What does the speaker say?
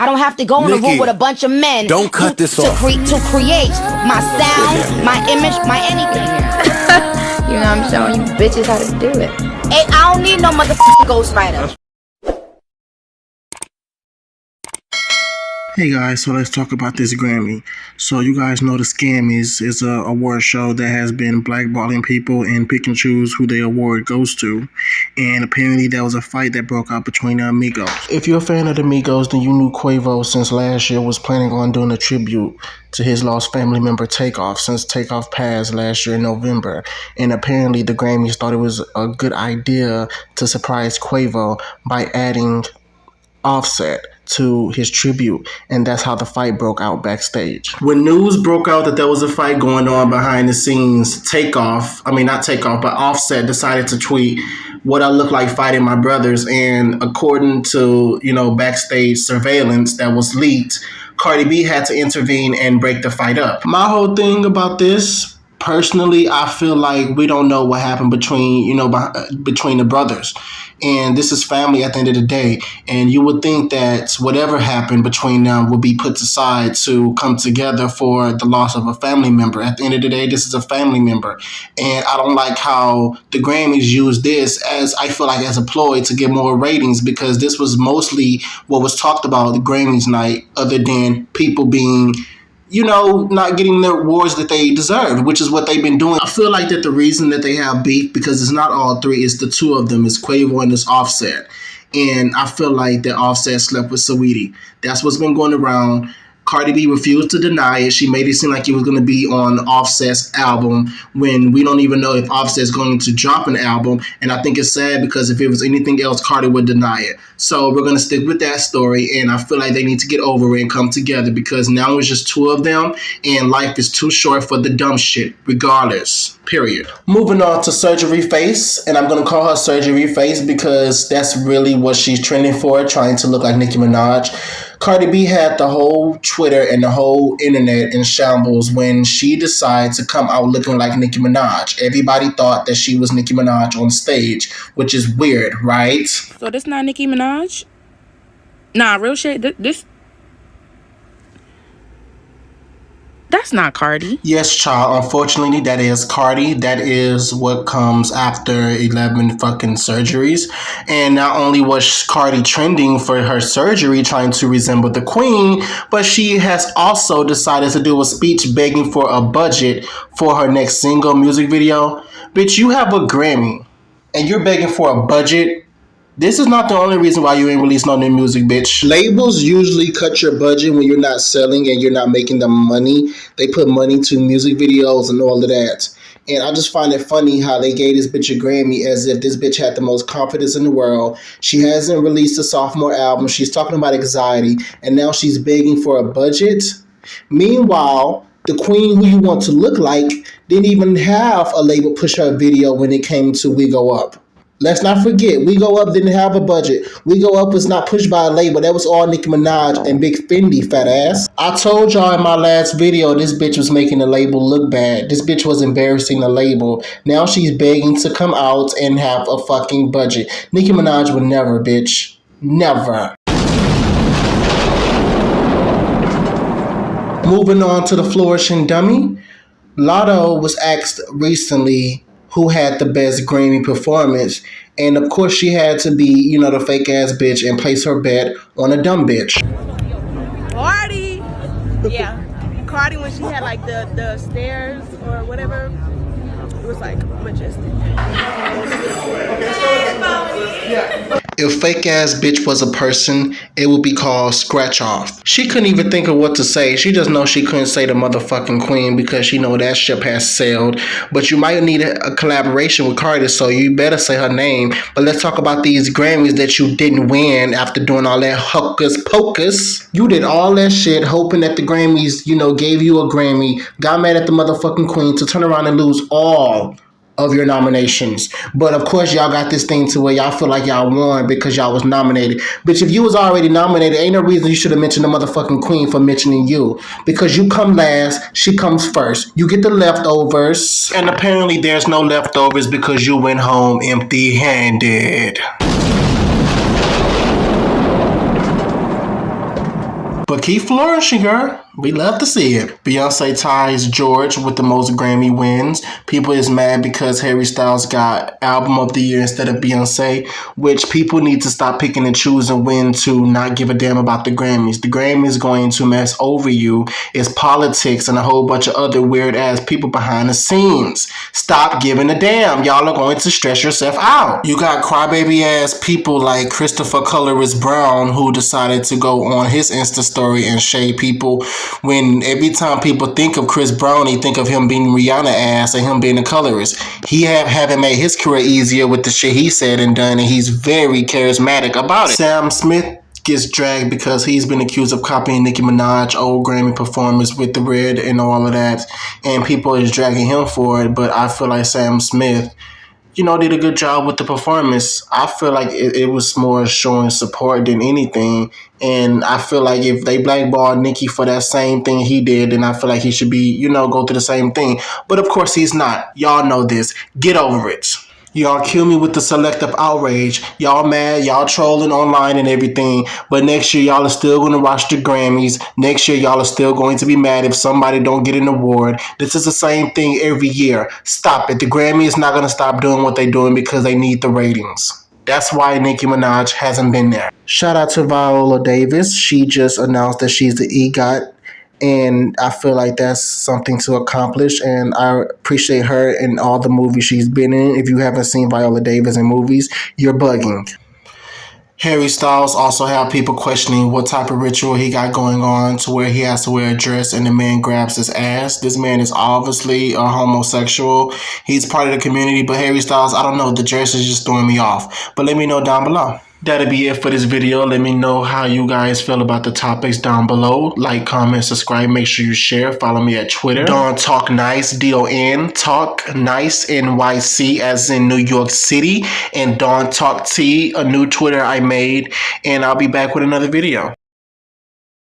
I don't have to go in a room Nikki, with a bunch of men don't cut this off. to create my sound, my image, my anything. You know, I'm showing you bitches how to do it. Hey, I don't need no motherfucking ghostwriter. Hey guys, so let's talk about this Grammy. So you guys know the Scammys is a award show that has been blackballing people and pick and choose who the award goes to. And apparently there was a fight that broke out between the Amigos. If you're a fan of the Amigos, then you knew Quavo since last year was planning on doing a tribute to his lost family member Takeoff, since Takeoff passed last year in November. And apparently the Grammys thought it was a good idea to surprise Quavo by adding Offset to his tribute, and that's how the fight broke out backstage. When news broke out that there was a fight going on behind the scenes, Offset decided to tweet, "What I look like fighting my brothers," and according to, backstage surveillance that was leaked, Cardi B had to intervene and break the fight up. My whole thing about this, personally, I feel like we don't know what happened between the brothers. And this is family at the end of the day. And you would think that whatever happened between them would be put aside to come together for the loss of a family member. At the end of the day, this is a family member. And I don't like how the Grammys use this as a ploy to get more ratings, because this was mostly what was talked about at the Grammys night, other than people being not getting the awards that they deserve, which is what they've been doing. I feel like that the reason that they have beef, because it's not all three, it's the two of them, it's Quavo and it's Offset. And I feel like that Offset slept with Saweetie. That's what's been going around. Cardi B refused to deny it. She made it seem like it was going to be on Offset's album when we don't even know if Offset's going to drop an album. And I think it's sad, because if it was anything else, Cardi would deny it. So we're going to stick with that story. And I feel like they need to get over it and come together, because now it's just two of them and life is too short for the dumb shit, regardless. Period. Moving on to Surgery Face. And I'm going to call her Surgery Face because that's really what she's trending for, trying to look like Nicki Minaj. Cardi B had the whole Twitter and the whole internet in shambles when she decided to come out looking like Nicki Minaj. Everybody thought that she was Nicki Minaj on stage, which is weird, right? So this not Nicki Minaj? Nah, real shit. That's not Cardi. Yes, child. Unfortunately, that is Cardi. That is what comes after 11 fucking surgeries. And not only was Cardi trending for her surgery, trying to resemble the queen, but she has also decided to do a speech begging for a budget for her next single music video. Bitch, you have a Grammy and you're begging for a budget. This is not the only reason why you ain't releasing no new music, bitch. Labels usually cut your budget when you're not selling and you're not making them money. They put money to music videos and all of that. And I just find it funny how they gave this bitch a Grammy as if this bitch had the most confidence in the world. She hasn't released a sophomore album. She's talking about anxiety. And now she's begging for a budget. Meanwhile, the queen who you want to look like didn't even have a label push her video when it came to We Go Up. Let's not forget, We Go Up didn't have a budget. We Go Up was not pushed by a label. That was all Nicki Minaj and Big Fendi, fat ass. I told y'all in my last video, this bitch was making the label look bad. This bitch was embarrassing the label. Now she's begging to come out and have a fucking budget. Nicki Minaj would never, bitch. Never. Moving on to the flourishing dummy. Lotto was asked recently who had the best Grammy performance. And of course she had to be, the fake ass bitch and place her bet on a dumb bitch. Cardi! Yeah. Cardi, when she had like the stairs or whatever, it was like majestic. If fake ass bitch was a person, it would be called Scratch Off. She couldn't even think of what to say. She just knows she couldn't say the motherfucking queen because she know that ship has sailed. But you might need a collaboration with Cardi, so you better say her name. But let's talk about these Grammys that you didn't win after doing all that hocus pocus. You did all that shit hoping that the Grammys, gave you a Grammy, got mad at the motherfucking queen to turn around and lose all of your nominations. But of course y'all got this thing to where y'all feel like y'all won because y'all was nominated. Bitch, if you was already nominated, ain't no reason you should have mentioned the motherfucking queen for mentioning you. Because you come last, she comes first. You get the leftovers. And apparently there's no leftovers because you went home empty-handed. But keep flourishing, girl. We love to see it. Beyonce ties George with the most Grammy wins. People is mad because Harry Styles got Album of the Year instead of Beyonce, which people need to stop picking and choosing when to not give a damn about the Grammys. The Grammys going to mess over you. It's politics and a whole bunch of other weird ass people behind the scenes. Stop giving a damn. Y'all are going to stress yourself out. You got crybaby ass people like Christopher Colorist Brown who decided to go on his Insta story and shade people when every time people think of Chris Brown, they think of him being Rihanna ass and him being a colorist. He haven't made his career easier with the shit he said and done, and he's very charismatic about it. Sam Smith gets dragged because he's been accused of copying Nicki Minaj old Grammy performance with the red and all of that, and people is dragging him for it. But I feel like Sam Smith, did a good job with the performance. I feel like it was more showing support than anything. And I feel like if they blackballed Nicki for that same thing he did, then I feel like he should be, go through the same thing. But of course he's not. Y'all know this. Get over it. Y'all kill me with the selective outrage. Y'all mad, y'all trolling online and everything. But next year, y'all are still going to watch the Grammys. Next year, y'all are still going to be mad if somebody don't get an award. This is the same thing every year. Stop it. The Grammy is not going to stop doing what they're doing because they need the ratings. That's why Nicki Minaj hasn't been there. Shout out to Viola Davis. She just announced that she's the EGOT. And I feel like that's something to accomplish, and I appreciate her in all the movies she's been in. If you haven't seen Viola Davis in movies, you're bugging. Harry Styles also have people questioning what type of ritual he got going on to where he has to wear a dress and the man grabs his ass. This man is obviously a homosexual. He's part of the community, but Harry Styles, I don't know, the dress is just throwing me off. But let me know down below. That'll be it for this video. Let me know how you guys feel about the topics down below. Like, comment, subscribe. Make sure you share. Follow me at Twitter. Don Talk Nice, DON. Talk Nice, NYC, as in New York City. And Don Talk T, a new Twitter I made. And I'll be back with another video.